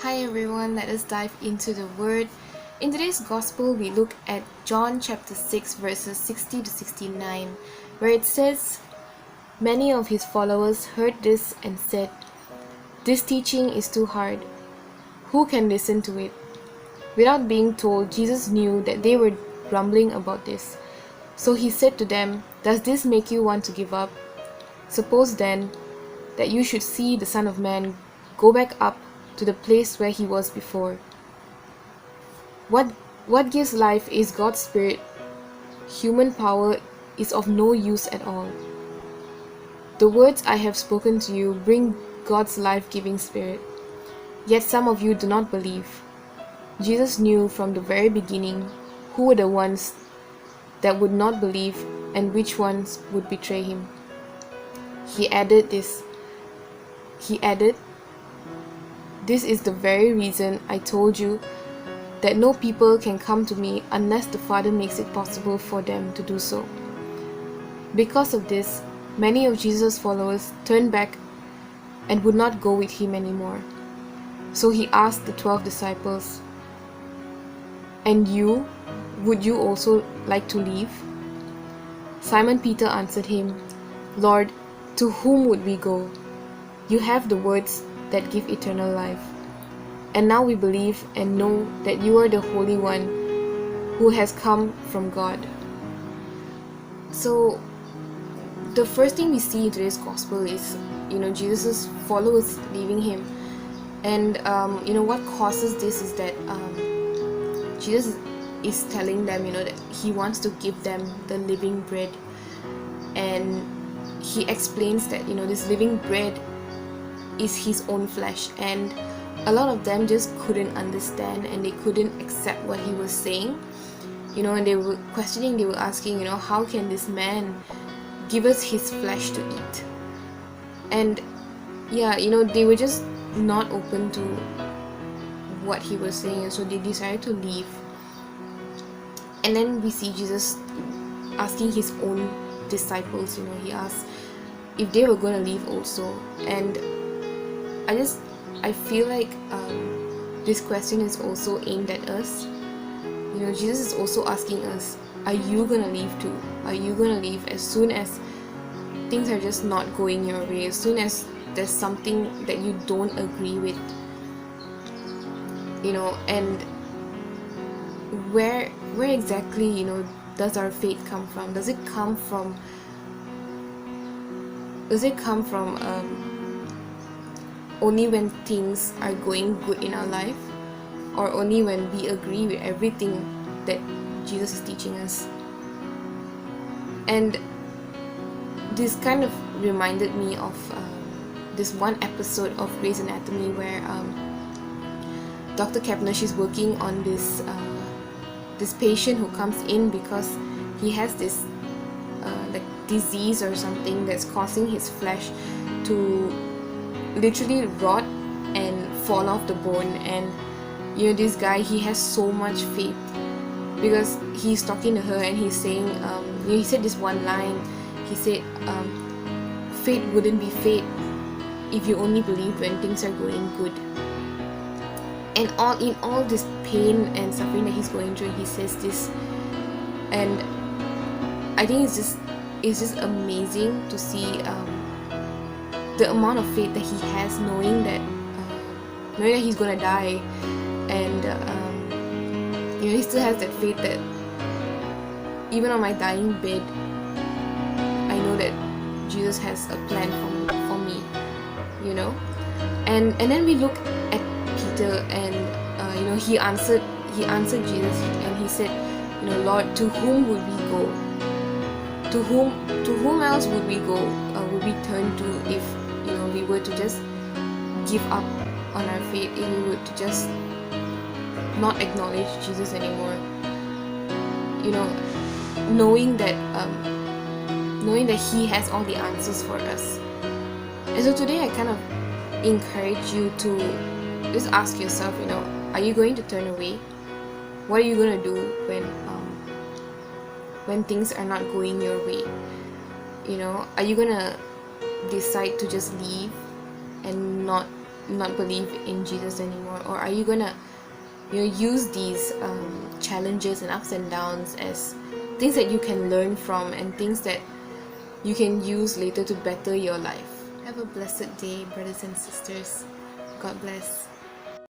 Hi everyone, let us dive into the word. In today's gospel, we look at John chapter 6 verses 60 to 69, where it says, "Many of his followers heard this and said, 'This teaching is too hard. Who can listen to it?' Without being told, Jesus knew that they were grumbling about this. So he said to them, 'Does this make you want to give up? Suppose then that you should see the Son of Man go back up to the place where he was before. What gives life is God's Spirit. Human power is of no use at all. The words I have spoken to you bring God's life-giving Spirit. Yet some of you do not believe.' Jesus knew from the very beginning who were the ones that would not believe and which ones would betray him. He added, "This is the very reason I told you that no people can come to me unless the Father makes it possible for them to do so." Because of this, many of Jesus' followers turned back and would not go with him anymore. So he asked the 12 disciples, "And you, would you also like to leave?" Simon Peter answered him, "Lord, to whom would we go? You have the words that give eternal life. And now we believe and know that you are the Holy One who has come from God." So the first thing we see in today's gospel is, Jesus' followers leaving him. And what causes this is that Jesus is telling them, that he wants to give them the living bread. And he explains that, this living bread is his own flesh, and a lot of them just couldn't understand and they couldn't accept what he was saying, and they were questioning, they were asking, how can this man give us his flesh to eat? And they were just not open to what he was saying, and so they decided to leave. And then we see Jesus asking his own disciples, he asked if they were going to leave also. And I feel like this question is also aimed at us. Jesus is also asking us, are you going to leave too? Are you going to leave as soon as things are just not going your way, as soon as there's something that you don't agree with? And where exactly, does our faith come from? Does it come from only when things are going good in our life, or only when we agree with everything that Jesus is teaching us? And this kind of reminded me of this one episode of Grey's Anatomy where Dr. Kepner, she's working on this patient who comes in because he has this disease or something that's causing his flesh to literally rot and fall off the bone. And this guy, he has so much faith because he's talking to her and he's saying, he said this one line. He said, "Faith wouldn't be faith if you only believed when things are going good." And in all this pain and suffering that he's going through, he says this. And I think it's just amazing to see the amount of faith that he has, knowing that he's gonna die, and he still has that faith that even on my dying bed, I know that Jesus has a plan for me, and then we look at Peter, and he answered Jesus, and he said, "Lord, to whom would we go? To whom else would we go? Would we turn to if we were to just give up on our faith, if we were to just not acknowledge Jesus anymore?" Knowing that he has all the answers for us. And so today I kind of encourage you to just ask yourself, are you going to turn away? What are you going to do when things are not going your way? Are you going to decide to just leave and not not believe in Jesus anymore, or are you gonna use these challenges and ups and downs as things that you can learn from and things that you can use later to better your life? Have a blessed day, brothers and sisters. God bless.